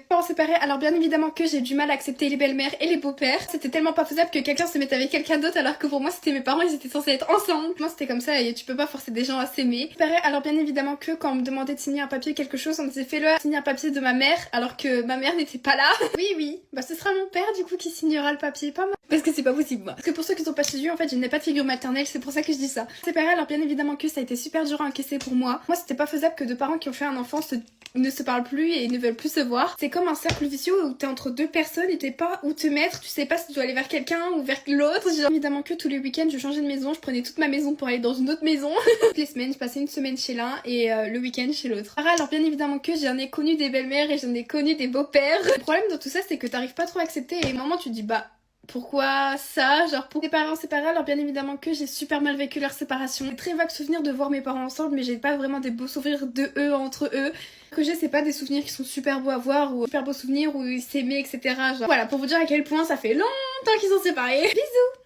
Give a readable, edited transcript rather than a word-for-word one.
Parents séparés, alors bien évidemment que j'ai du mal à accepter les belles-mères et les beaux-pères. C'était tellement pas faisable que quelqu'un se mette avec quelqu'un d'autre alors que pour moi c'était mes parents, ils étaient censés être ensemble. Moi c'était comme ça et tu peux pas forcer des gens à s'aimer. Pareil, alors bien évidemment que quand on me demandait de signer un papier quelque chose, on me disait fais-le signer un papier de ma mère alors que ma mère n'était pas là. Oui, bah ce sera mon père du coup qui signera le papier, pas moi. Parce que c'est pas possible moi. Parce que pour ceux qui sont pas suivis, en fait je n'ai pas de figure maternelle, c'est pour ça que je dis ça. C'est pareil, alors bien évidemment que ça a été super dur à encaisser pour moi. Moi c'était pas faisable que deux parents qui ont fait un enfant ne se parlent plus et ne veulent plus se voir. C'est comme un cercle vicieux où t'es entre deux personnes et t'es pas où te mettre, tu sais pas si tu dois aller vers quelqu'un ou vers l'autre. Genre, évidemment que tous les week-ends je changeais de maison, je prenais toute ma maison pour aller dans une autre maison. Toutes les semaines je passais une semaine chez l'un et le week-end chez l'autre. Alors bien évidemment que j'en ai connu des belles-mères et j'en ai connu des beaux-pères. Le problème dans tout ça c'est que t'arrives pas trop à accepter et à un moment tu te dis bah pourquoi ça, genre pour tes parents séparés, alors bien évidemment que j'ai super mal vécu leur séparation. J'ai très vague souvenir de voir mes parents ensemble mais j'ai pas vraiment des beaux souvenirs de eux entre eux. Que j'ai c'est pas des souvenirs qui sont super beaux à voir ou super beaux souvenirs où ils s'aimaient etc. Genre voilà pour vous dire à quel point ça fait longtemps qu'ils sont séparés. Bisous.